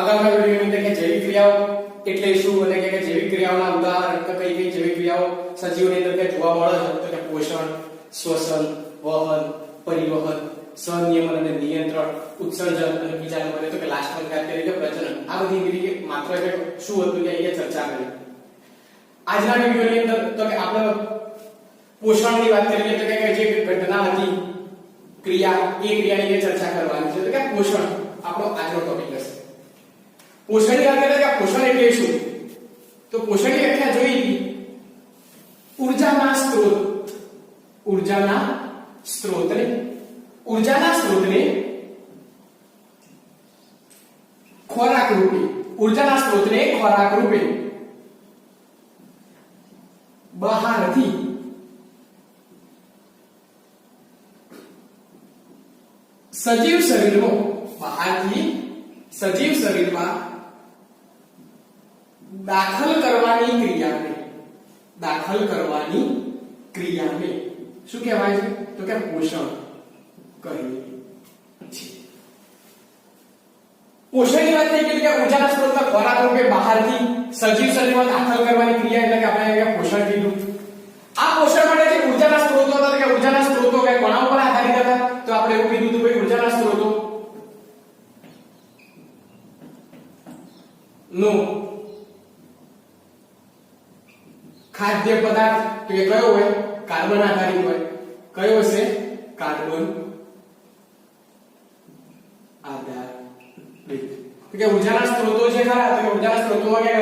અગાઉના વિડિયોની અંદર કે જૈવિક ક્રિયાઓ એટલે શું અને કે જૈવિક ક્રિયાઓના ઉદાહરણ કે કઈ કઈ જૈવિક ક્રિયાઓ સજીવોની અંદર કે જોવા મળે છે તો કે પોષણ, શ્વસન, વહન, પરિવહન, સહનિયમન અને નિયંત્રણ, ઉત્સર્જન અને બીજા નંબરે તો કે લાસ્ટ વન કે પ્રજનન. આ બધી ક્રિયા માત્ર કે શું હતું કે અહીંયા ચર્ચા કરી. આજના વિડિયોની અંદર તો કે આપણે પોષણની વાત કરીએ તો કે જે ઘટના હતી ક્રિયા એ ક્રિયાની ચર્ચા કરવાની છે. તો કે પોષણ આપણો આજનો ટોપિક હશે. પોષણની વાત કરીએ કે પોષણ એટલે શું? તો પોષણની વ્યાખ્યા જોઈ ઊર્જાના સ્ત્રોતને ખોરાક રૂપે બહારથી સજીવ શરીરમાં દાખલ કરવાની ક્રિયાને શું કહેવાય છે? તો કે પોષણ કહીએ છીએ. પોષણની વાત થઈ કે ઊર્જાના સ્ત્રોતના ખોરાક રૂપે બહારથી સજીવ શરીરમાં દાખલ કરવાની ક્રિયા એટલે કે આપણે પોષણ કીધું. આ પોષણ માટે જે ઊર્જાના સ્ત્રોતો હતા કે ઊર્જાના સ્ત્રોતો કે કોના ઉપર આધારિત હતા? તો આપણે એવું કીધું હતું ભાઈ ઊર્જાના સ્ત્રોતો નો ખાદ્ય પદાર્થ તો એ કયો હોય? કાર્બન આધારિત હોય. કયો હશે? કાર્બન આધારિત. તો કે ઊર્જાના સ્ત્રોતો જે ખરા તો કે ઊર્જાના સ્ત્રોતોમાં કે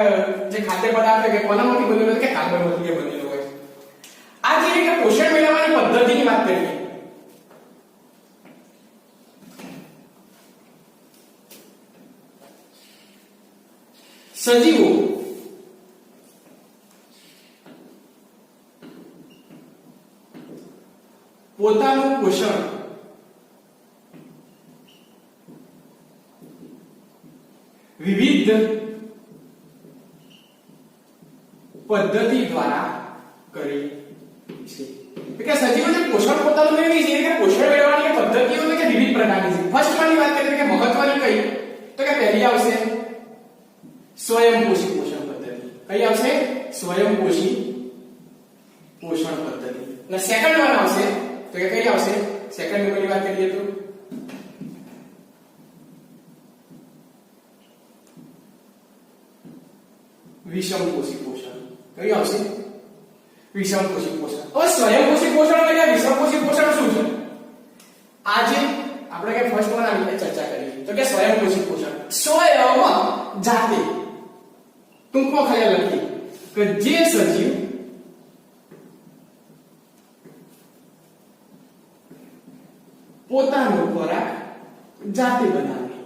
જે ખાદ્ય પદાર્થ કે કોનામાંથી બનેલો હોય કે કાર્બનમાંથી બનેલો હોય. આ જે કે પોષણ મેળવવાની પદ્ધતિની વાત કરીએ સજીવો પોતાનું પોષણ વિવિધ પદ્ધતિ દ્વારા કરે છે. કે સજીવો જે પોષણ પોતાનું મેળવે છે કે પોષણ મેળવવાની પદ્ધતિઓ કે વિવિધ પ્રકારની છે. ફર્સ્ટ વાળી વાત કરીએ કે મહત્વની કઈ તો કે પહેલી આવશે સ્વયંપોષી પોષણ પદ્ધતિ. કઈ આવશે? સ્વયંપોષી પોષણ પદ્ધતિ. અને સેકન્ડ વન આવશે તો કે કઈ આવશે? સેકન્ડ નંબરની વાત કરીએ તો વિષમપોષી પોષણ. કઈ આવશે? વિષમપોષી પોષણ. હવે સ્વયંપોષી પોષણ અને કે વિષમપોષી પોષણ શું છે? આજે આપણે કે ફર્સ્ટ વન આવી ચર્ચા કરી તો કે સ્વયંપોષી પોષણ સ્વયં જાતે ટૂંકમાં ખ્યાલ લખી કે જે સજીવ પોતાનો ખોરાક જાતે બનાવે.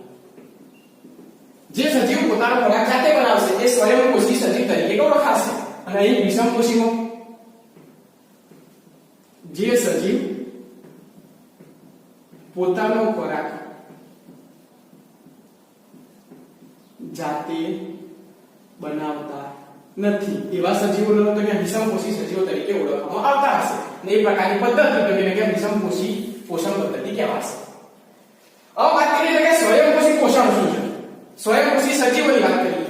જે સજીવ પોતાનો ખોરાક જાતે બનાવશે એ સ્વયંપોષી સજીવ તરીકે ઓળખાશે. અને અહીં વિષમપોષીમાં જે સજીવ પોતાનો ખોરાક જાતે બનાવતા નથી એવા સજીવોનો તો કે વિષમપોષી સજીવો તરીકે ઓળખવામાં આવતા હશે. ને એ પ્રકારની પદ્ધતિ કે વિષમપોષી પોષણ પદ્ધતિ કહેવાશે. હવે વાત કરીએ કે સ્વયંપોષી પોષણ શું છે? સ્વયંપોષી સજીવોની વાત કરીએ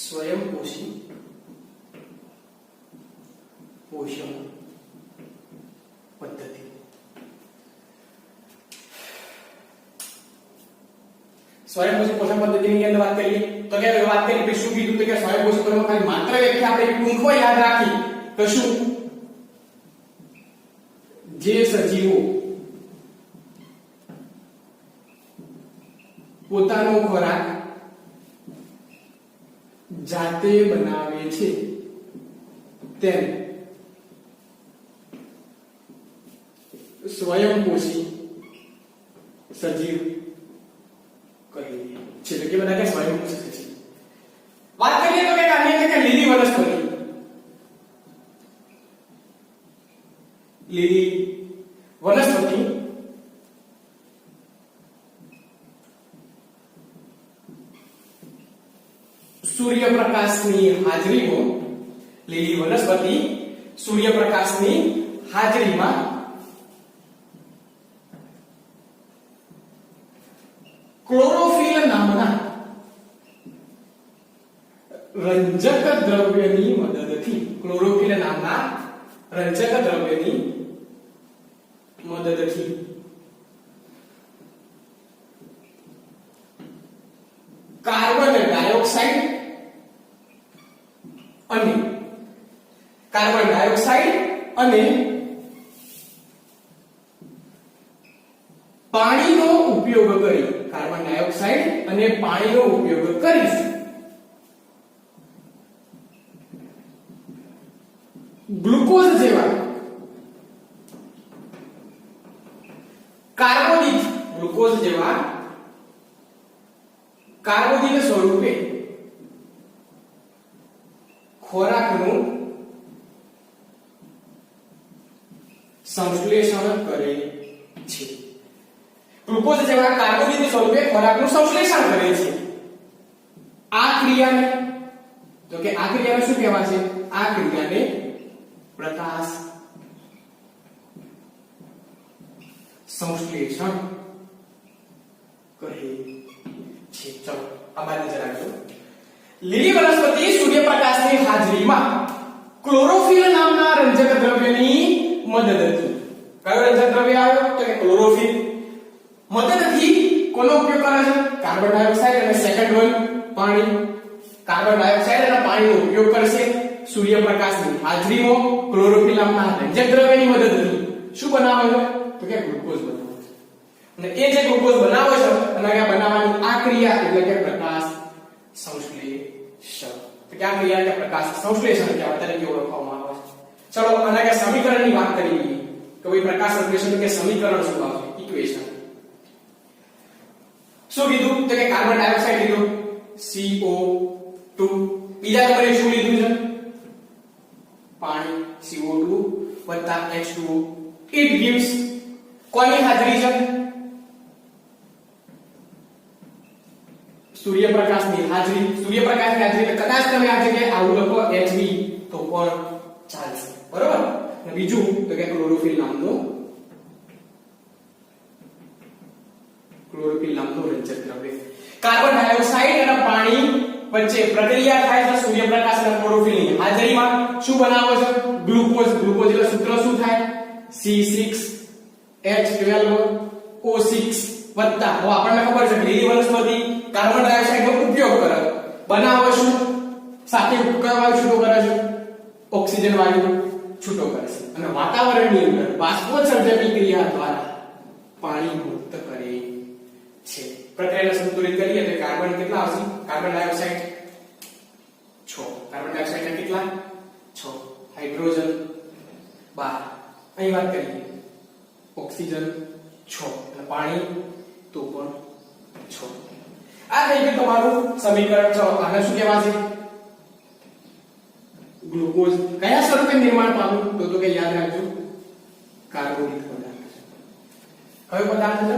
સ્વયંપોષી પોષણ પદ્ધતિ. સ્વયંપોષી પોષણ પદ્ધતિની અંદર વાત કરીએ તો કે વાત કરીએ કે શું કીધું તો કે સ્વયંપોષી પોષણ ખાલી માત્ર વ્યાખ્યા આપણે ટૂંકમાં યાદ રાખી તો શું? જે સજીવો પોતાનો ખોરાક જાતે બનાવે છે તેમ સ્વયંપોષી સજીવ કહીએ છે. એટલે કે બધા કે સ્વયંપોષી સજીવ. વાત કરીએ તો કે અન્ય કે લીલી વનસ્પતિ. લીલી વનસ્પતિ સૂર્યપ્રકાશની હાજરીમાં લીલી વનસ્પતિ સૂર્યપ્રકાશની હાજરીમાં ક્લોરોફિલ નામના રંજક દ્રવ્યની મદદથી ક્લોરોફિલ નામના રંજક દ્રવ્યની મદદથી કાર્બન ડાયોક્સાઇડ અને પાણીનો ઉપયોગ કરી કાર્બન ડાયોક્સાઇડ અને પાણીનો ઉપયોગ કરી ગ્લુકોઝ જેવા કાર્બોદિત સ્વરૂપે ખોરાકનું સંશ્લેષણ કરે છે. ગ્લુકોઝ જેવા કાર્બોદિત સ્વરૂપે ખોરાકનું સંશ્લેષણ કરે છે. આ ક્રિયાને શું કહેવાય છે? આ ક્રિયાને પ્રકાશ સંશ્લેષણ કહે છે. ચલો આ બાજુ નજર રાખજો. લીલી વનસ્પતિ સૂર્યપ્રકાશની હાજરીમાં ક્લોરોફિલ નામના રંજક દ્રવ્યની મદદથી, કયો રંજક દ્રવ્ય આવ્યો? તો કે ક્લોરોફિલ મદદથી કોનો ઉપયોગ કરે છે? કાર્બન ડાયોક્સાઇડ અને સેકન્ડ વન પાણી. કાર્બન ડાયોક્સાઇડ અને પાણીનો ઉપયોગ કરશે સૂર્યપ્રકાશની હાજરીમાં ક્લોરોફિલ નામના રંજક દ્રવ્યની મદદથી. શું બનાવે છે? તો કે ગ્લુકોઝ બનાવે છે. અને એ જે ગ્લુકોઝ બનાવે છે અને આ બનાવવાની આ ક્રિયા એટલે કે પ્રકાશ સંશ્લેષણ. તો કે આ ક્રિયાને પ્રકાશ સંશ્લેષણ કહેવાય, તરીકે ઓળખવામાં આવે છે. ચલો આના કે સમીકરણની વાત કરી લઈએ કે ભાઈ પ્રકાશ સંશ્લેષણ કે સમીકરણ શું આવશે? ઇક્વેશન. શું કીધું? તો કે કાર્બન ડાયોક્સાઇડ લીધું CO2. બીજા નંબરે શું લીધું છે? પાણી CO2 H2O. It gives કોની હાજરી છે? સૂર્યપ્રકાશની હાજરી. સૂર્યપ્રકાશની હાજરી કદાચ તમે આ જગ્યાએ આવું લખો HV તો પણ ચાલશે, બરોબર? અને બીજું તો કે ક્લોરોફિલ નામનું રંજક દ્રવ્ય. કાર્બન ડાયોક્સાઇડ અને પાણી વચ્ચે પ્રક્રિયા થાય છે સૂર્યપ્રકાશ અને ક્લોરોફિલની હાજરીમાં. શું બનાવે છે? ગ્લુકોઝ. ગ્લુકોઝ એટલે સૂત્ર શું થાય? C6H12O6 વત્તા, હવે આપણને ખબર છે કે લીલી વનસ્પતિ કાર્બન ડાયોક્સાઇડ નો ઉપયોગ કરે, બનાવે શું? સાથે કયો વાયુ છૂટો કરે છે? ઓક્સિજન વાયુ છૂટો કરે છે અને વાતાવરણની અંદર બાષ્પોત્સર્જનની ક્રિયા દ્વારા પાણી મુક્ત કરે છે. પ્રક્રિયાને સંતુલિત કરીએ તો કાર્બન કેટલા આવશે? Carbon dioxide 6. કાર્બન ડાયોક્સાઇડ કેટલા? 6. હાઇડ્રોજન 12. અહીં વાત કરીએ ઓક્સિજન 6 અને પાણી તો પણ 6. આ થઈ ગયું તમારું સમીકરણ 6. આને શું કહેવાય છે? ગ્લુકોઝ. કયા સ્વરૂપે નિર્માણ પામ્યું? તો કે યાદ રાખજો કાર્બોદિત પદાર્થ. કયો પદાર્થ છે?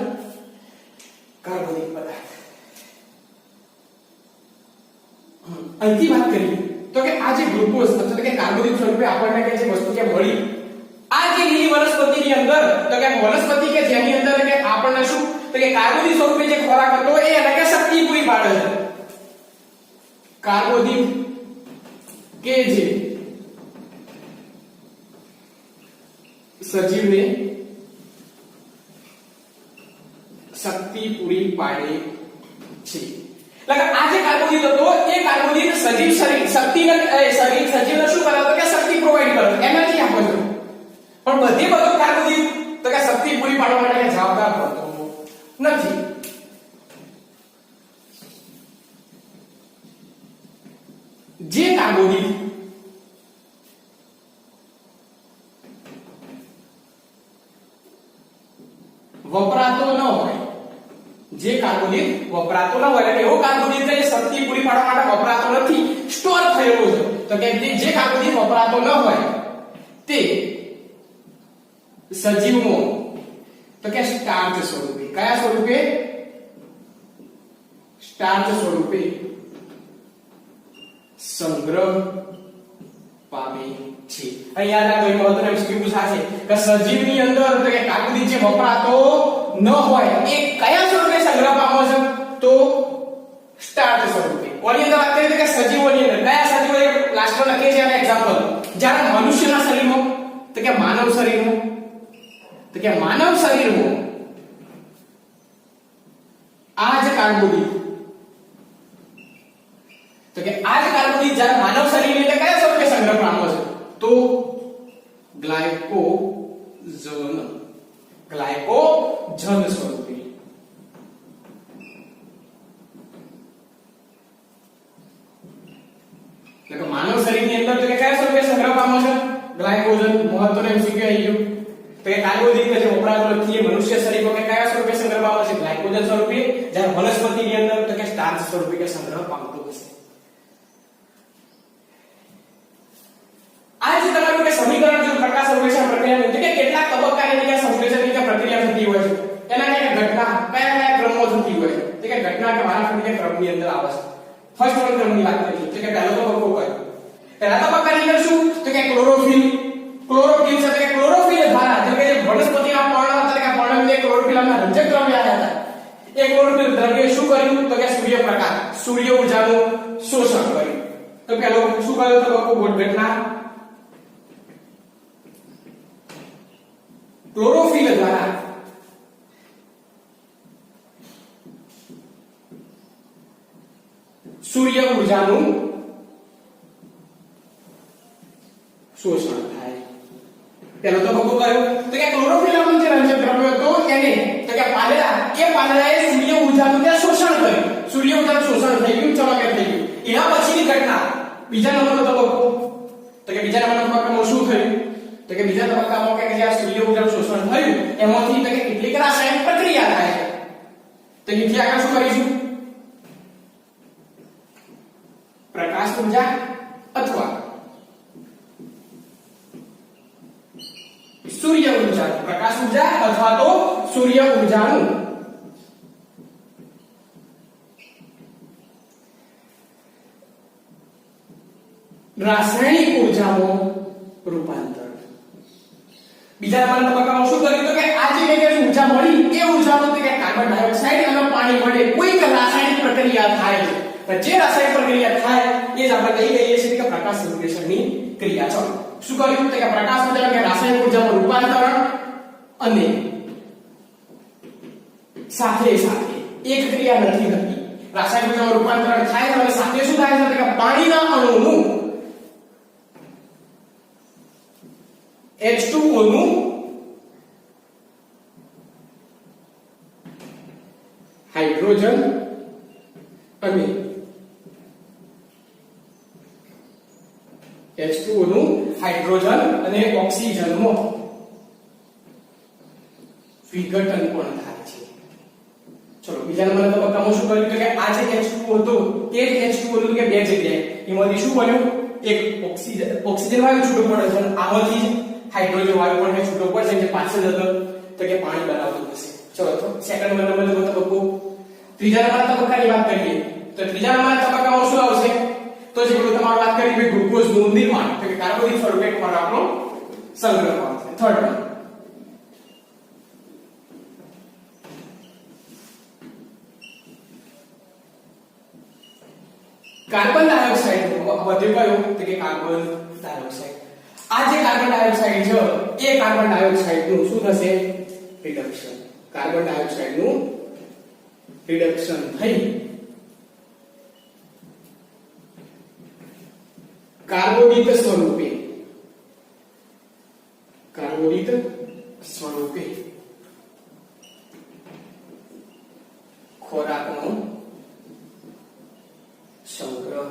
કાર્બોદિત પદાર્થ. અહીંથી વાત કરીએ તો કે આ જે ગ્લુકોઝ એટલે કે કાર્બોદિત સ્વરૂપે આપણને કે જે વસ્તુ કે મળી, આ જે લીલી વનસ્પતિની અંદર તો કે વનસ્પતિ કે જેની અંદર કે આપણને શું તો કે કાર્બોદિત સ્વરૂપે જે ખોરાક હતો એ એને કે શક્તિ પૂરી પાડે છે. કાર્બોદિત કે જે સજીવને શક્તિ પૂરી પાડે છે. એટલે આ જે કાર્બોદિત હતો એ કાર્બોદિત સજીવ શરીર સજીવને શું કરે તો કે શક્તિ પ્રોવાઈડ કરે, એનર્જી આપે છે. પણ બધો કાર્બોદિત તો કે શક્તિ પૂરી પાડવા માટે જવાબદાર હોતો નથી. જે કાર્બોદિત વપરાતો ન હોય, જે કાર્બોદિત વપરાતો ન હોય એટલે એવો કાર્બોદિત જે શક્તિ પૂરી પાડવા માટે વપરાતો નથી, સ્ટોર થયેલો છે, તો કે જે કાર્બોદિત વપરાતો ન હોય તે સજીવમાં તો કે સ્ટાર્ચ સ્વરૂપે, કયા સ્વરૂપે? સ્ટાર્ચ સ્વરૂપે સંગ્રહ પામે છે. અહીં યાદ રાખો, એ મહત્વનો MCQ પૂછાશે કે સજીવની અંદર તો કે કાર્બોદિત જે વપરાતો ન હોય એ કયા સ્વરૂપે સંગ્રહ પામે છે? તો સ્ટાર્ચ સ્વરૂપે. ઓની અંદર વાત કરીએ તો કે સજીવોની અંદર કયા સજીવો લાસ્ટમાં લખીએ છીએ અને એક્ઝામ્પલ. જ્યારે મનુષ્યના શરીરમાં તો કે માનવ શરીરમાં આ જ કાર્બોદિત જ્યારે માનવ શરીરની અંદર કયા સ્વરૂપે સંગ્રહ પામે છે? તો ગ્લાયકોજન સ્વરૂપે. એટલે માનવ શરીરની અંદર તો કે કયા સ્વરૂપે સંગ્રહ પામે છે? ગ્લાયકોજન. મહત્વનો MCQ આવી ગયો. તો કે કાર્બોદિત જે વપરાતો નથી એ મનુષ્ય શરીરમાં કે કયા સ્વરૂપે સંગ્રહ પામે છે? ગ્લાયકોજન સ્વરૂપે. જ્યારે વનસ્પતિની અંદર તો કે સ્ટાર્ચ સ્વરૂપે કે સંગ્રહ પામતો હશે. આ જે તમારું કે સમીકરણ જો પ્રકાશ સંશ્લેષણ પ્રક્રિયાનું છે કે કેટલા તબક્કાની કે સંશ્લેષણની કે પ્રક્રિયા થતી હોય છે, એના કે ઘટના કયા ક્રમમાં થતી હોય છે, કે ઘટના કે વારાફરતી ક્રમની અંદર આવે છે. ફર્સ્ટ વન ક્રમની વાત કરીએ તો કે પહેલો તબક્કો કયો? પહેલા તબક્કાની અંદર શું? તો કે ક્લોરોફિલ છે. કે ક્લોરોફિલ દ્વારા એટલે કે વનસ્પતિના પર્ણ એટલે કે પર્ણને ક્લોરોફિલના રંજક દ્રવ્ય આવ્યા હતા. એ ક્લોરોફિલ દ્રવ્ય શું કર્યું? તો કે સૂર્ય ઊર્જાનું શોષણ કર્યું. તો પહેલો શું કર્યો તબક્કો? ઘટના ક્લોરોફિલ દ્વારા સૂર્ય ઊર્જાનું શોષણ થાય. પેલો તબક્કો કયો? તો કે ક્લોરોફિલનું જે રંજક દ્રવ્ય હતો એને તો કે પાંદડાએ સૂર્ય ઊર્જાનું કે શોષણ કર્યું. સૂર્ય ઊર્જાનું શોષણ થઈ ગયું, ચમકે થઈ ગયું. એના પછીની ઘટના બીજા નંબરનો તબક્કો. તો કે બીજા નંબરના તબક્કામાં શું થયું? તો કે બીજા તબક્કામાં કે જ્યાં સૂર્ય ઊર્જાનું શોષણ થયું એમાંથી તો કે કેટલીક રાસાયણિક પ્રક્રિયા થાય છે. તો નીચે આગળ શું કરીશું? પ્રકાશ ઊર્જા અથવા સૂર્ય ઊર્જા. પ્રકાશ ઊર્જા અથવા તો સૂર્ય ઊર્જાનું રાસાયણિક ઊર્જામાં રૂપાંતર. બીજા નંબરના તબક્કામાં શું કર્યું? તો કે આ જે ઊર્જા મળી એ ઊર્જાનો તો કે કાર્બન ડાયોક્સાઇડ અને પાણી વડે કોઈક રાસાયણિક પ્રક્રિયા થાય છે. જે રાસાયણિક પ્રક્રિયા થાય એ જ આપણે કહીએ છીએ કે પ્રકાશ સંશ્લેષણની ક્રિયા. ચલો શું કર્યું? તો કે પ્રકાશ એટલે કે રાસાયણિક ઊર્જામાં રૂપાંતરણ અને સાથે એક ક્રિયા નથી થતી. રાસાયણિક ઊર્જામાં રૂપાંતરણ થાય છે અને સાથે શું થાય છે? તો કે પાણીના અણુનું H2O નું હાઇડ્રોજન અને H2O નું હાઇડ્રોજન અને ઓક્સિજનમાં વિઘટન પણ થાય છે. ચલો બીજા નંબરના તબક્કામાં શું કર્યું? તો કે આ જે H2O હતો એ જ H2O નું કે બે જગ્યાએ એમાંથી શું બન્યું? એક ઓક્સિજન વાયુ છૂટો પડે છે અને આમાંથી હાઇડ્રોજન વાયુ પણ છૂટો પડશે જે પાછળ જતો તો કે પાણી બનાવતું હશે. ચલો તો સેકન્ડ નંબરનો તબક્કો. ત્રીજા નંબરના તબક્કાની વાત કરીએ તો ત્રીજા નંબરના તબક્કામાં શું આવશે? તો જે પેલું તમારું વાત કરી કે ગ્લુકોઝનું નિર્માણ તો કે કાર્બોદિત સ્વરૂપે ખોરાકનો સંગ્રહ આવશે. થર્ડ વન કાર્બન ડાયોક્સાઇડ વધ્યો કયો? તો કે કાર્બન ડાયોક્સાઇડ. આ જે કાર્બન ડાયોક્સાઇડ છે એ કાર્બન ડાયોક્સાઇડ નું શું થશે? રિડક્શન. કાર્બન ડાયોક્સાઇડ નું રિડક્શન થઈ કાર્બોદિત સ્વરૂપે ખોરાકનો સંગ્રહ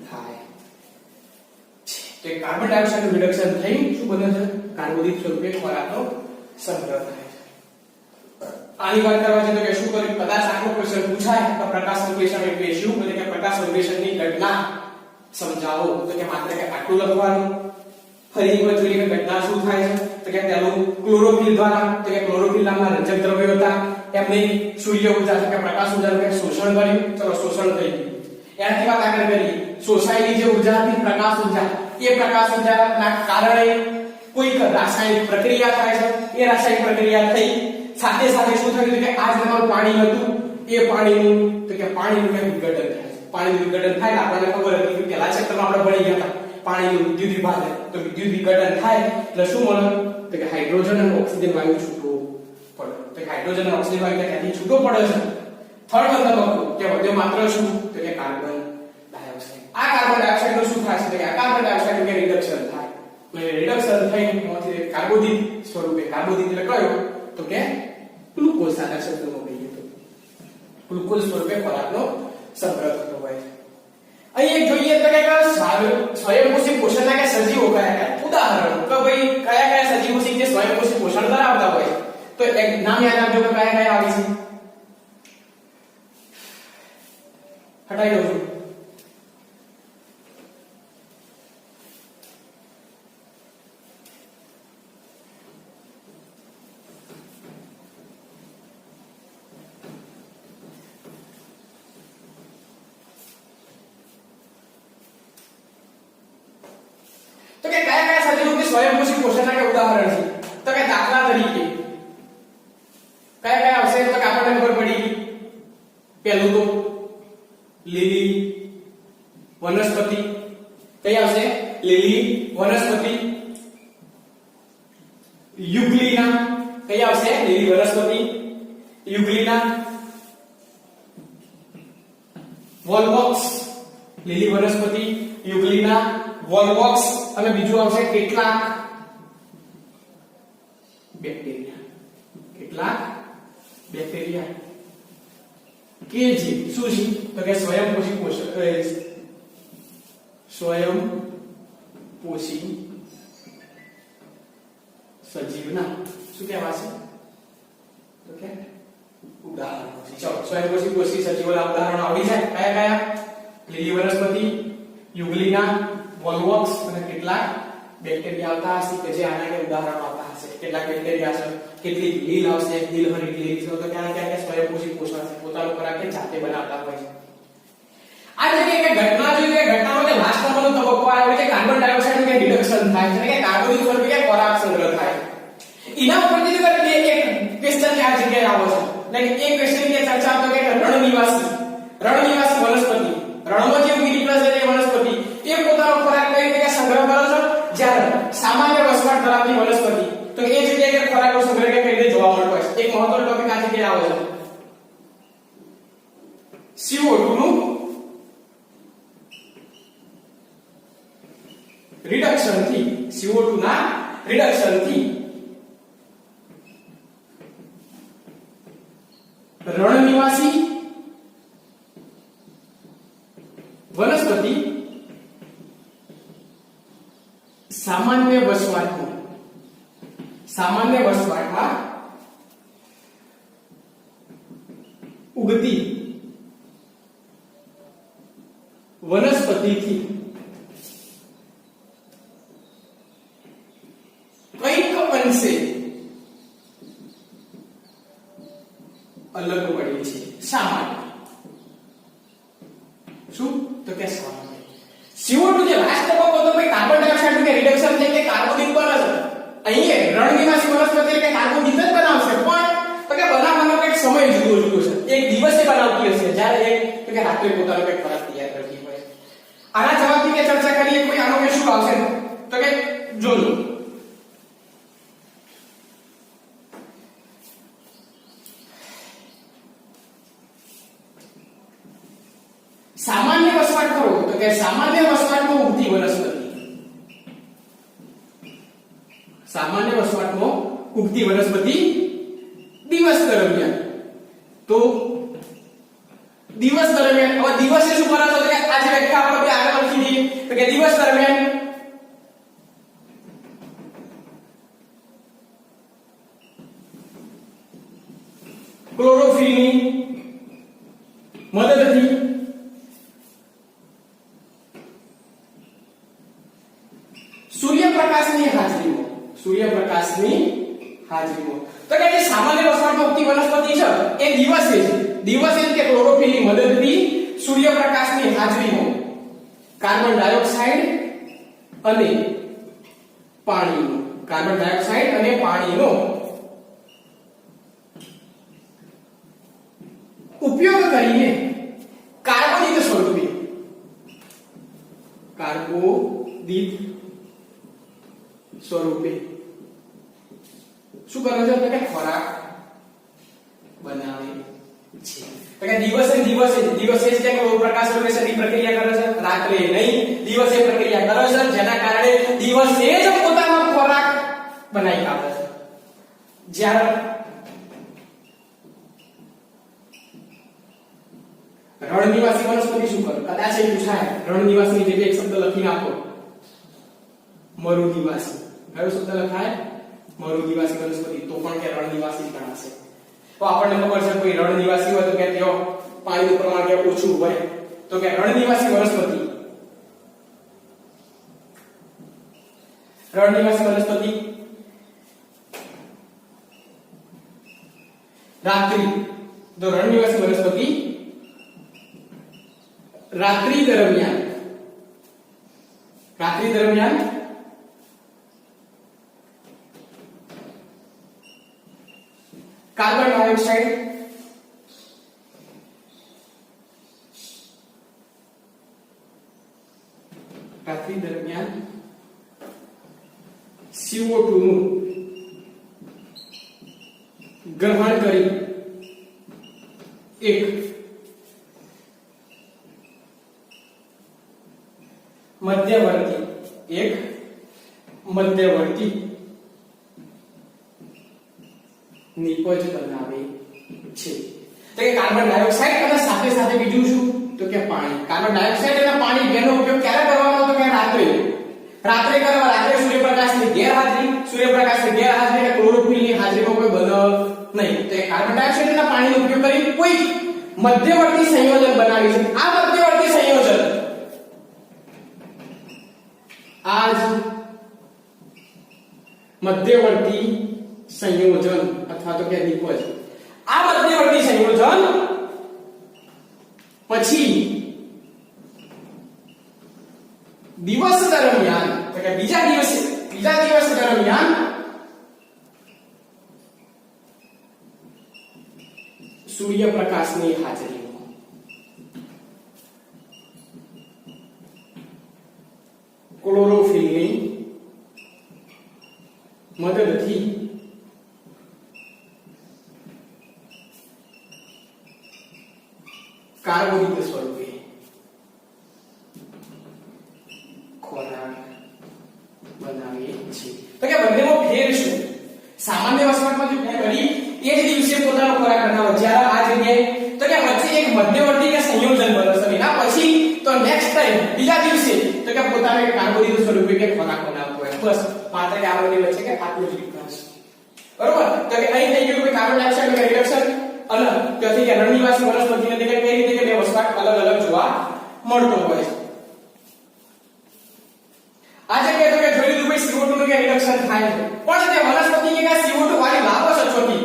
થાય છે. કે કાર્બન ડાયોક્સાઇડ નું રિડક્શન થઈ શું બને છે? કાર્બોદિત સ્વરૂપે ખોરાકનો સંગ્રહ થાય છે. આની વાત કરવા છે તો કે શું કર્યું? કદાચ આનો ક્વેશ્ચન પૂછાય તો પ્રકાશ સંશ્લેષણ એટલે શું? એટલે કે પ્રકાશ સંશ્લેષણની ઘટના સમજાવો. તો કે માત્ર કે આટલું લખવાનું. ફરી એક વખત જોઈએ કે ઘટના શું થાય છે? તો કે પહેલું ક્લોરોફિલ દ્વારા તો કે ક્લોરોફિલ નામના રંજક દ્રવ્યો હતા એમને સૂર્ય ઊર્જા કે પ્રકાશ ઊર્જાનું શોષણ કર્યું. ચલો શોષણ થઈ ગયું. એનાથી વાત આગળ કરીએ શોષાયેલી જે ઉર્જા હતી પ્રકાશ ઉર્જા, એ પ્રકાશ ઉર્જાના કારણે કોઈક રાસાયણિક પ્રક્રિયા થાય છે. એ રાસાયણિક પ્રક્રિયા થઈ સાથે સાથે શું થયું કે આ જે તમારું પાણી હતું એ પાણીનું તો કે પાણીનું વિઘટન થાય છે. પાણીનું વિઘટન થાય આપણને ખબર હતી કે પહેલા ચેપ્ટરમાં આપણે ભણી ગયા હતા પાણીનું વિદ્યુત વિભાજન. તો વિદ્યુત વિઘટન થાય એટલે શું મળે તો કે હાઇડ્રોજન અને ઓક્સિજન વાયુ છૂટો પડે. તો કે હાઇડ્રોજન અને ઓક્સિજન વાયુ ક્યાંથી છૂટો પડે છે? થર્ડ તબક્કો કે વધ્યો માત્ર શું તો કે કાર્બન ડાયોક્સાઇડ. આ કાર્બન ડાયોક્સાઇડ નું શું થાય છે કે આ કાર્બન ડાયોક્સાઇડ નું રિડક્શન થાય. રિડક્શન થઈને એમાંથી કાર્બોદિત સ્વરૂપે, કાર્બોદિત એટલે કયો તો કે ગ્લુકોઝ, સાદા શબ્દોમાં કહીએ તો ગ્લુકોઝ સ્વરૂપે ખોરાકનો સંગ્રહ થતો હોય છે. અહીં એક જોઈએ તો કે સ્વયંપોષી પોષણના કે સજીવો કયા કયા ઉદાહરણો કે ભાઈ કયા કયા સજીવો છે જે સ્વયંપોષી પોષણ ધરાવતા હોય છે. તો એક નામ યાદ રાખજો કે કયા કયા આવે છે. હટાઈ દઉં છું. તો કે કયા કયા સજીવો કે સ્વયંપોષી પોષણના કે ઉદાહરણ છે? તો કે દાખલા તરીકે કયા કયા આવશે તો કે આપણને ખબર પડી. પહેલું તો લીલી વનસ્પતિ. કઈ આવશે? લીલી વનસ્પતિ. યુગ્લિના. કઈ આવશે? લીલી વનસ્પતિ યુગ્લિના. વોલ્વોક્સ. લીલી વનસ્પતિ યુગ્લિના વોલ્વોક્સ. અને બીજું આવશે કેટલાક બેક્ટેરિયા. કેટલાક બેક્ટેરિયા કે જે શું છે તો કે સ્વયંપોષી સજીવના શું કહેવાશે તો કે ઉદાહરણો છે. ચલો સ્વયંપોષી સજીવોના ઉદાહરણો આવડી જાય. કયા કયા? લીલી વનસ્પતિ, યુગ્લિના, વોલ્વોક્સ અને કેટલાક બેક્ટેરિયા આવતા હશે કે જે આના કે ઉદાહરણો આવતા હશે. કેટલાક બેક્ટેરિયા છે, કેટલીક લીલ આવશે, લીલહરી લીલ છે તો ક્યાં ક્યાં સ્વયંપોષી પોષણ છે, પોતાનો ખોરાક કે જાતે બનાવતા હોય છે. આ જગ્યાએ એક ઘટના જોઈ કે ઘટનાનો કે લાસ્ટ નંબરનો તબક્કો આવ્યો છે કાર્બન ડાયોક્સાઇડ કે રિડક્શન થાય છે કે કાર્બોદિત સ્વરૂપે કે ખોરાક સંગ્રહ થાય. એના ઉપરથી જો એક ક્વેશ્ચન આ જગ્યાએ આવે છે એટલે કે એક ક્વેશ્ચન ની ચર્ચા તો કે રણનિવાસી વનસ્પતિ, રણમાં જે ઉગી નીકળે છે તે વનસ્પતિ એ પોતાનો ખોરાક કઈ રીતે સંગ્રહ કરે છે? જ્યારે સામાન્ય વસવાટ ધરાવતી વનસ્પતિ તો એ જગ્યાએ કે ખોરાકનો સંગ્રહ કઈ રીતે જોવા મળતો હોય છે. એક મહત્વનો ટોપિક આ જગ્યાએ આવે છે CO2 નું રિડક્શન થી. CO2 ના રિડક્શન થી રણનિવાસી વનસ્પતિ સામાન્ય વસવાટમાં ઉગતી વનસ્પતિથી કઈક અંશે અલગ પડે છે. સામાન્ય શું તો કે સામાન્ય CO2 જે લાસ્ટ તબક્કો તો ભાઈ કાર્બન ડાયોક્સાઇડ કે રિડક્શન થઈ કે કાર્બોદિત બને છે. અહીં રણનિવાસી વનસ્પતિ કે કાર્બોદિત જ બનાવશે પણ તો કે બનાવવાનો એક સમય જુદો છે. એક દિવસે બનાવતી હશે જ્યારે એક તો કે રાત્રે પોતાનો એક ખોરાક તૈયાર કરતી હોય. આના જવાબની કે ચર્ચા કરીએ કોઈ આનો કે શું આવશે તો કે જોજો. સામાન્ય વસવાટ કરો તો કે સામાન્ય વસવાટમાં ઉગતી વનસ્પતિ, સામાન્ય વસવાટમાં ઉગતી વનસ્પતિ દિવસ દરમિયાન. તો દિવસ દરમિયાન હવે દિવસે શું કરો તો કે આજે વ્યાખ્યા આપણે આગળ લખી દઈએ તો કે દિવસ દરમિયાન ક્લોરોફિલની મદદથી સૂર્યપ્રકાશની હાજરીમાં તો કે જે સામાન્ય વસવાટમાં ઉગતી વનસ્પતિ છે એ દિવસે કે ક્લોરોફિલની મદદથી સૂર્યપ્રકાશની હાજરીમાં કાર્બન ડાયોક્સાઇડ અને પાણીનો કાર્બન ડાયોક્સાઇડ અને પાણીનો ઉપયોગ કરીને કાર્બોદિત સ્વરૂપે શું કરે છે કે ખોરાક બનાવે છે. તો કે દિવસે જ કે પ્રકાશ સંશ્લેષણની પ્રક્રિયા કરે છે, રાત્રે નહીં, દિવસે પ્રક્રિયા કરે છે, જેના કારણે દિવસે જ પોતાનો ખોરાક બનાવી આપે છે. જ્યારે રણ નિવાસી વનસ્પતિ શું કરે? કદાચ એ પૂછાય રણ નિવાસી જે એક શબ્દ લખી નાખો, મરુ નિવાસી. કયો શબ્દ લખાય? મરુ નિવાસી વનસ્પતિ. તો પણ કે રણ નિવાસી ગણાશે. તો આપણને ખબર છે કોઈ રણ નિવાસી હોય તો કે તેઓ પાણીનું પ્રમાણ કે ઓછું હોય, તો કે રણ નિવાસી વનસ્પતિ રાત્રિ. તો રણ નિવાસી વનસ્પતિ રાત્રિ દરમિયાન કાર્બન ડાયોક્સાઇડ CO2 નું ગ્રહણ કરી એક મધ્યવર્તી નિપજ બનાવે છે. તો કે કાર્બન ડાયોક્સાઇડ અને સાથે સાથે બીજું શું? તો કે પાણી. કાર્બન ડાયોક્સાઇડ અને પાણી બેનો ઉપયોગ ક્યારે કરવાનો? તો કે રાત્રે કરવા. રાત્રે સૂર્યપ્રકાશની ગેરહાજરી કે ક્લોરોફિલની હાજરીમાં કોઈ બને નહીં. તો એ કાર્બન ડાયોક્સાઇડ અને પાણીનો ઉપયોગ કરી કોઈ મધ્યવર્તી સંયોજન બનાવી છે. આ મધ્યવર્તી સંયોજન અથવા તો કે નિપજ. આ મધ્યવર્તી સંયોજન પછી દિવસ દરમિયાન, તો કે બીજા દિવસ દરમિયાન સૂર્યપ્રકાશની હાજરીમાં ક્લોરોફિલની મદદથી કાર્બોદિત સ્વરૂપે ખોરાક બનાવે છે. તો કે બંનેમાં ફેર શું? સામાન્ય વસવાટમાં જો કરી એ જ દિવસે પોતાનો ખોરાક બનાવો, જ્યારે આ જગ્યાએ તો કે વચ્ચે એક મધ્યવર્તી કે સંયોજન બને છે. એના પછી તો નેક્સ્ટ ટાઈમ બીજા દિવસે તો કે પોતાનો કાર્બોદિત સ્વરૂપે કે ખોરાક બનાવવો હોય. બસ માત્ર કે આ બંને વચ્ચે કે આટલું જ ડિફરન્સ. બરોબર? તો કે અહીં થઈ ગયું કે કાર્બન ડાયોક્સાઇડ નું રિડક્શન અને ત્યાંથી કે રણ નિવાસી વનસ્પતિને તે કઈ રીતે કે બે વસવાટ અલગ અલગ જોવા મળતો હોય છે. આ જગ્યાએ તો કે જોઈ લીધું ભાઈ CO2 નું કે રિડક્શન થાય છે, પણ તે વનસ્પતિ કે CO2 વાળી લાવો છે છોટી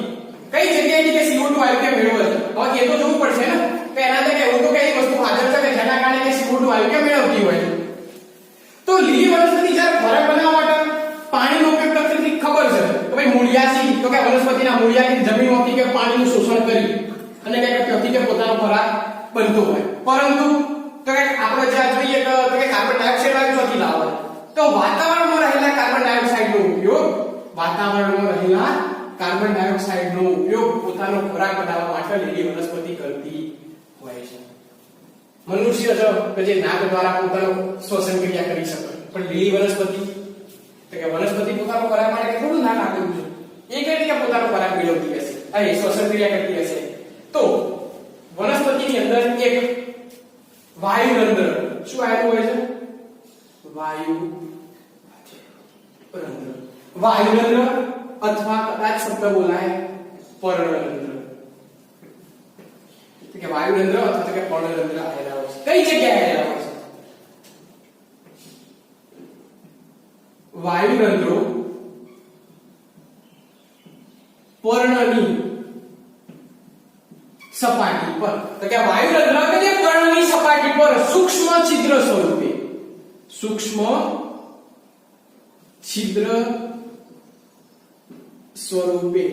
કઈ જગ્યાએથી કે CO2 વાયુ કે મેળવે છે. હવે એ તો જોવું પડશે ને કે એના અંદર કે એવું તો કઈ વસ્તુ હાજર છે કે જેના કારણે કે CO2 વાયુ કે મેળવતી હોય છે. તો લીલી વનસ્પતિ જ્યારે ખોરાક બનાવવા માટે પાણીનો ઉપયોગ કરતી ખબર છે કે ભાઈ મૂળિયાથી તો કે વનસ્પતિના મૂળિયાથી જમીનમાંથી કે પાણીનું શોષણ કરી અને કે ત્યાંથી કે પોતાનો ખોરાક બનતો હોય. પરંતુ તો કે આપણે જ્યાં જોઈએ તો કે કાર્બન ડાયોક્સાઇડ વાયુ ચોથી લાવે તો વાતાવરણમાં રહેલા કાર્બન ડાયોક્સાઇડનો ઉપયોગ પોતાનો ખોરાક બનાવવા માટે લીલી વનસ્પતિ કરતી હોય છે. મનુષ્ય કે જે નાક દ્વારા પોતાનું શ્વસન ક્રિયા કરી શકે, પણ લીલી વનસ્પતિ તો કે વનસ્પતિ પોતાનો ખોરાક માટે કેટલું નાક આપેલું છે, એ કઈ રીતે પોતાનો ખોરાક મેળવતી હશે, અહીં શ્વસન ક્રિયા કરતી હશે. તો વનસ્પતિની અંદર એક વાયુરંધ્ર શું આવેલું હોય છે? વાયુરંધ્ર અથવા કદાચ શબ્દ બોલાય પર્ણરંધ્ર. કે વાયુરંધ્ર અથવા તો કે પર્ણરંધ્ર આવેલા હોય છે. કઈ જગ્યાએ આવેલા હોય છે? વાયુરંધ્રો પર્ણની સપાટી પર, તો કે વાયુરંધ્ર કે જે પર્ણની સપાટી પર સૂક્ષ્મ છિદ્ર સ્વરૂપે સૂક્ષ્મ છિદ્ર સ્વરૂપે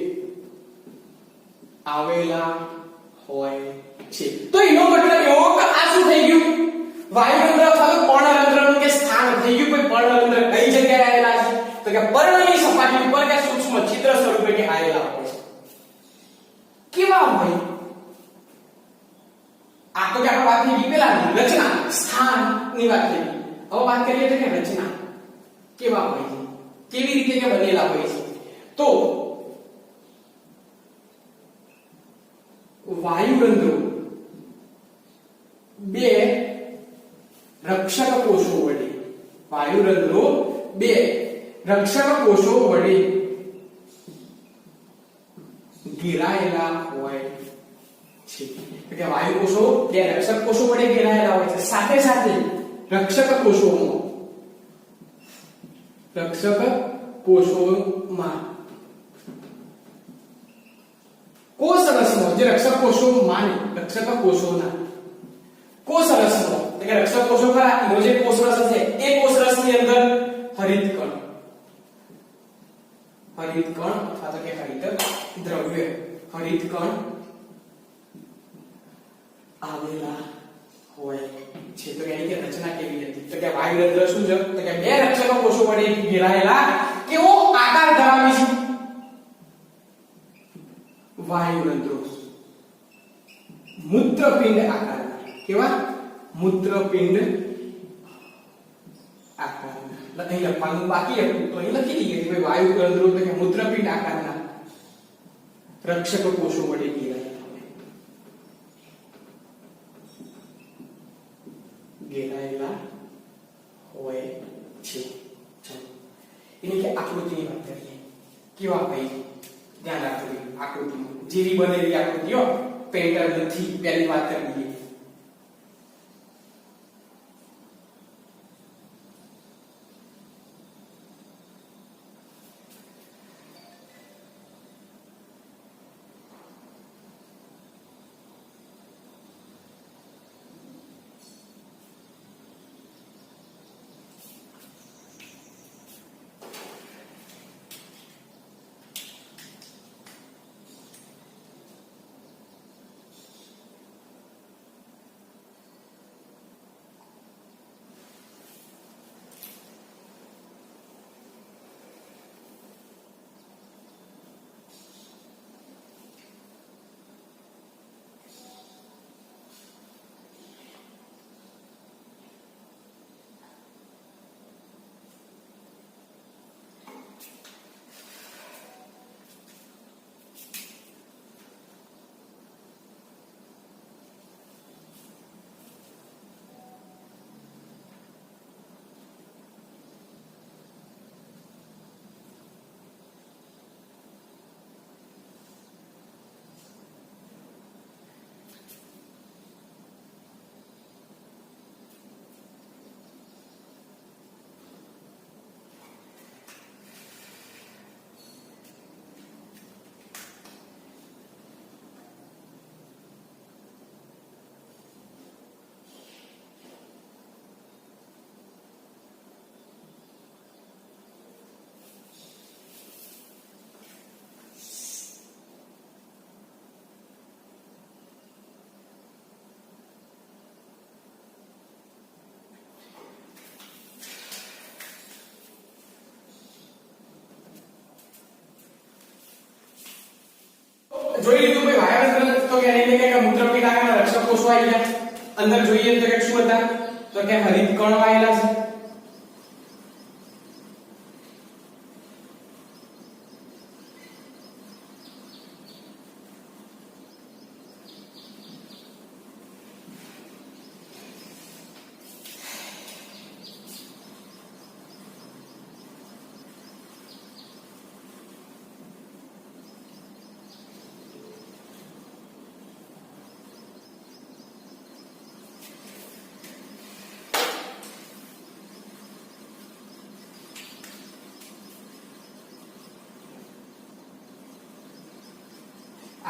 આવેલા હોય છે. તો એનો મતલબ એવો કે આ શું થઈ ગયું, વાયુરંધ્ર અથવા તો પર્ણરંધ્રનું કે સ્થાન થઈ ગયું. કોઈ પર્ણરંધ્ર કઈ જગ્યાએ આવેલા છે, તો કે પર્ણની સપાટી ઉપર કે સૂક્ષ્મ છિદ્ર સ્વરૂપે કે આવેલા હોય છે. કેવા હોય આ? તો કે આપણે વાત થઈ ગઈ પેલા રચના સ્થાનની વાત થઈ. હવે વાત કરીએ તો કે રચના કેવા હોય છે, કેવી રીતે કે બનેલા હોય છે. તો વાયુરંધ્રો બે રક્ષક કોષો વડે, વાયુરંધ્રો બે રક્ષક કોષો વડે ઘેરાયેલા હોય છે. એટલે કે વાયુ કોષો બે રક્ષક કોષો વડે ઘેરાયેલા હોય છે. સાથે સાથે રક્ષક કોષોમાં કોષરસમાં જે રક્ષક કોષો માને રક્ષક કોષોના કોષરસમાં એટલે કે રક્ષક કોષો ખરા એનો જે કોષરસ છે એ કોષરસની અંદર હરિતકણ અથવા તો કે હરિત દ્રવ્ય હરિતકણ આવેલા હોય છે. તો એની કે રચના કેવી હતી, તો કે વાયુરંધ્ર શું છે, તો કે બે રક્ષક કોષો વડે ઘેરાયેલા કેવો આકાર ધરાવે છે વાયુરંધ્રો, મૂત્રપિંડ આકારના. કેવા? મૂત્રપિંડ આકારના. અહીં લખવાનું બાકી હતું તો અહીં લખી દઈએ કે વાયુરંધ્રો એટલે કે મૂત્રપિંડ આકારના રક્ષક કોષો વડે ઘેરાયેલા હોય છે. એની કે આકૃતિની વાત કરીએ. કેવા ભાઈ ધ્યાન રાખજો. આકૃતિ જેવી બનેલી આકૃતિઓ પેટર્ન નથી. પહેલી વાત કરીએ જોઈ લીધું ભાઈ વાયુરંધ્ર તો કે એને કે મૂત્રપિંડ આકારના રક્ષક કોષો આવી ગયા. અંદર જોઈએ તો કે શું હતા, તો કે હરિતકણો આવેલા છે.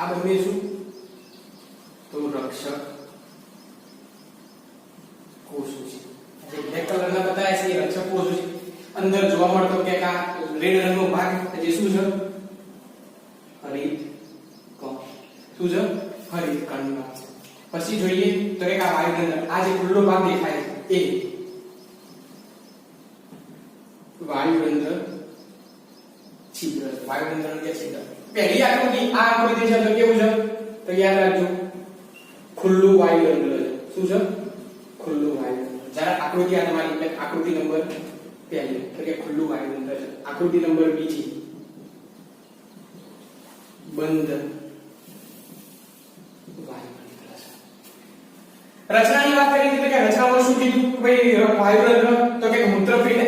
આ બંને શું, તો રક્ષક કોષો છે. જે બ્લેક કલરના બતાવ્યા છે એ જોવા મળતો કે આ રેડ રંગનો ભાગ જે શું છે હરિત કણ શું છે હરિત કણની વાત છે પછી જોઈએ તો કે આ વાયુરંધ્ર આ જે ખુલ્લો ભાગ દેખાય છે એ વાયુરંધ્ર છિદ્ર વાયુરંધ્ર કે છિદ્ર પહેલી આકૃતિ આ આકૃતિ છે તો કેવું છે તો યાદ રાખજો ખુલ્લું વાયુરંધ્ર છે શું છે ખુલ્લું વાયુરંધ્ર જરા આકૃતિ આ તમારી એટલે આકૃતિ નંબર પહેલી તો કે ખુલ્લું વાયુરંધ્ર છે આકૃતિ નંબર બીજી બંધ વાયુરંધ્ર છે રચનાની વાત કરી તો કે રચનામાં શું કીધું ભાઈ વાયુરંધ્ર તો કે મૂત્રપિંડ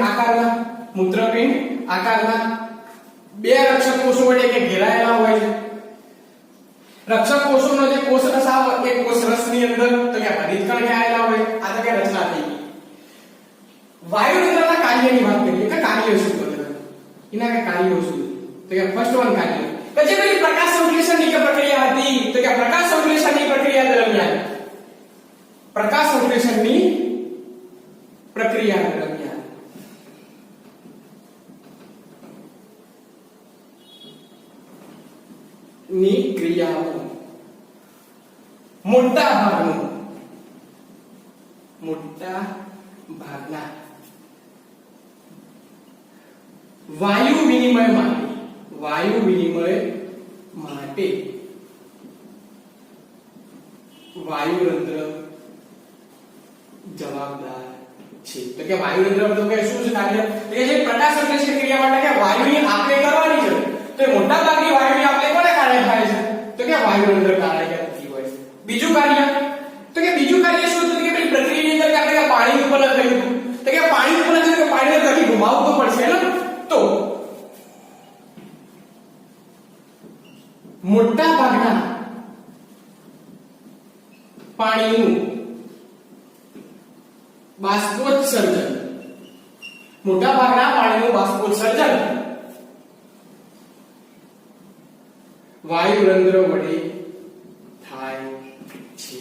આકારના બે રક્ષક કોષો વડે કે ઘેરાયેલા હોય છે રક્ષક કોષોનો જે કોષ રસ આવે એ કોષ રસની અંદર તો કે હરિતકણ ઘેરાયેલા હોય આ તો કે રચના થઈ ગઈ વાયુરંધ્રના કાર્યની વાત કરીએ કે કાર્ય શું કરે એના કે કાર્યો શું તો કે ફર્સ્ટ વન કાર્ય કે જે પેલી પ્રકાશ સંશ્લેષણની કે પ્રક્રિયા હતી તો કે પ્રકાશ સંશ્લેષણની પ્રક્રિયા દરમિયાન પ્રકાશ સંશ્લેષણની પ્રક્રિયા દરમિયાન ની ક્રિયાઓ મોટા ભાગના વાયુ વિનિમય માટે વાયુરંધ્ર જવાબદાર છે તો કે વાયુરંધ્ર તો કે શું છે કાર્ય તો કે જે પ્રકાશ સંશ્લેષણ ક્રિયા માટે કે વાયુની આપલે કરવાની છે તો મોટા ભાગની વાયુની આપલે કોને કારણે થાય છે તો કે વાયુરંધ્ર કારણે થતી હોય છે બીજું કાર્ય શું હતું કે પેલી પ્રક્રિયાની અંદર આપણે પાણી ઉત્પન્ન થયું હતું તો કે પાણી ઉત્પન્ન થયું તો પાણીને કદી ઘુમાવવું તો પડશે ને તો મોટા ભાગના પાણીનું બાષ્પોત્સર્જન વાયુરંધ્ર વડે થાય છે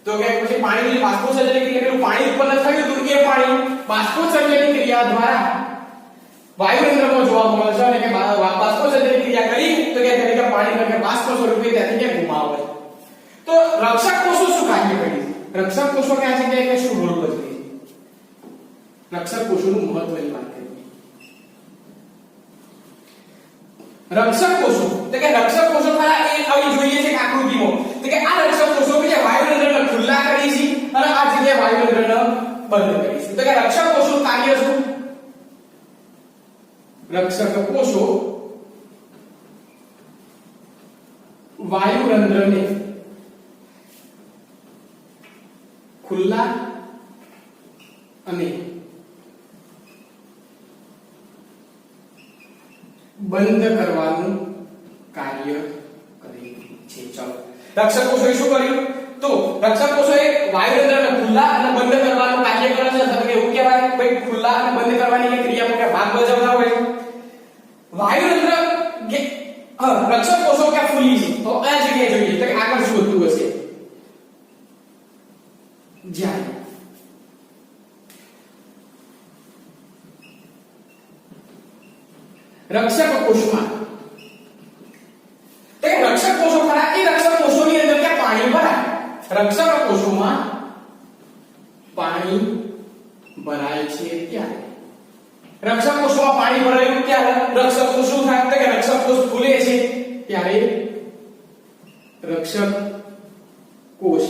તો કે પછી પાણીનું જે બાષ્પોત્સર્જનની ક્રિયા પેલું પાણી ઉત્પન્ન થયું હતું એ પાણી બાષ્પોત્સર્જનની ક્રિયા દ્વારા વાયુરંધ્રમાં જોવા મળે છે અને કે બાષ્પોત્સર્જનની ક્રિયા કરી તો કે તેને પાણી કે બાષ્પ સ્વરૂપે ત્યાંથી કે ઘુમાવે તો રક્ષક કોષો શું કાર્ય કરે છે રક્ષક કોષો ક્યાં છે કે શું રોલ ભજવે છે રક્ષક કોષોનું મહત્વની વાત કરીએ રક્ષક કોષો તો કે રક્ષક કોષો ખરા એ આવી જોઈએ છે આકૃતિમાં તો કે આ રક્ષક કોષો કે જે વાયુરંધ્રને ખુલ્લા કરી છે અને આ જગ્યાએ વાયુરંધ્રને બંધ કરી છે તો કે રક્ષક કોષોનું કાર્ય શું રક્ષક કોષો વાયુરંધ્રને ખુલ્લા અને બંધ કરવાનું કાર્ય કરે છે ચલો રક્ષક કોષોએ શું કર્યું તો રક્ષક કોષોએ વાયુરંધ્રને ખુલ્લા અને બંધ કરવાનું કાર્ય કરે છે તો કે એવું કહેવાય ભાઈ ખુલ્લા અને બંધ કરવાની કે ક્રિયા કે ભાગ ભજવતા હોય વાયુરંધ્ર રક્ષક કોષો કે ફૂલી છે તો આ જગ્યાએ જોઈએ તો આગળ શું થતું હશે જ્યારે રક્ષક કોષમાં તે રક્ષક કોષો ખરા એ રક્ષક કોષોની અંદર કે પાણી ભરાય રક્ષક કોષોમાં પાણી ભરાય છે ત્યારે રક્ષક કોષમાં પાણી ભરાયું ત્યારે રક્ષક કોષ શું થાય તો કે રક્ષક કોષ ફૂલે છે ત્યારે રક્ષક કોષ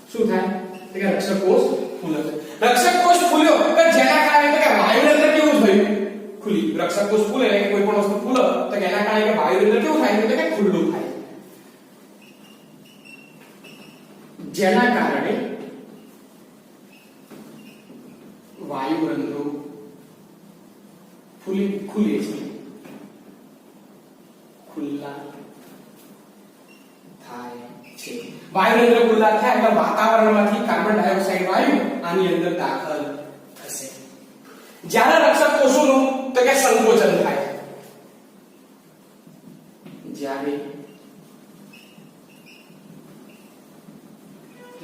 શું થાય તો કે રક્ષક કોષ ફૂલે છે રક્ષક કોષ ફૂલ્યો તો જેના કારણે તો કે વાયુરંધ્ર કેવું થયું ખુલી રક્ષક કોષ ફૂલે એટલે કોઈ પણ વસ્તુ ફૂલે તો કે એના કારણે કે વાયુરંધ્ર કેવું થાય તો કે ખુલ્લું થાય જેના કારણે વાયુરંધ્રો ખુલે છે ખુલ્લા થાય છે વાયુરંધ્ર ખુલ્લા થાય એટલે વાતાવરણમાંથી કાર્બન ડાયોક્સાઇડ વાયુ આની અંદર દાખલ થશે જ્યારે રક્ષક કોષોનું તો કે સંકોચન થાય જ્યારે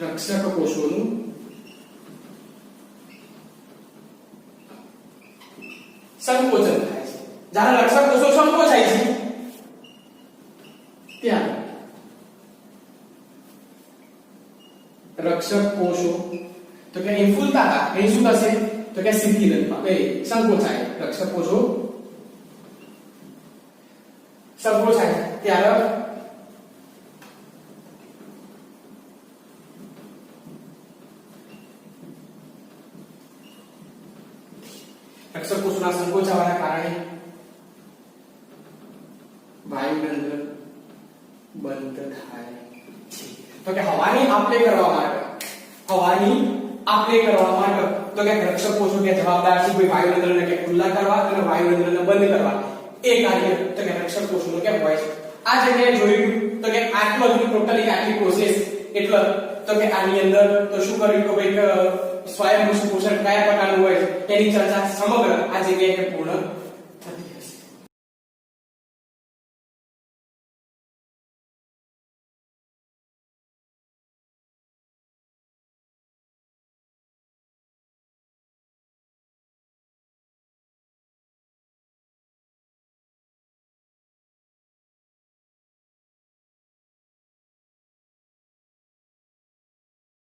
રક્ષક કોષોનું સંકોચન થાય છે. જ્યારે રક્ષક કોષો સંકોચાય છે ત્યારે રક્ષક કોષો તો કે ઇન્ફુલતા હતા એ શું થશે તો કે શિથિલનમાં સંકોચાય. રક્ષક કોષો સંકોચાય ત્યારે રક્ષક કોષોના સંકોચાવાના કારણે વાયુતંત્ર બંધ થાય છે. તો કે હવાની આપલે કરવા માટે તો કે રક્ષક કોષો કે જવાબદાર છે કોઈ વાયુતંત્રને કે ખુલ્લા કરવા અને વાયુતંત્રને બંધ કરવા એ કાર્ય તો કે રક્ષક કોષોનું કે હોય છે. આ જગ્યાએ જોયું તો કે આટલું ટોટલી આટલી પ્રોસેસ એટલે તો કે આની અંદર તો શું કર્યું કે ભાઈ સ્વયં પોષણ કયા પ્રકારનું હોય છે એની ચર્ચા સમગ્ર આ જગ્યાએ પૂર્ણ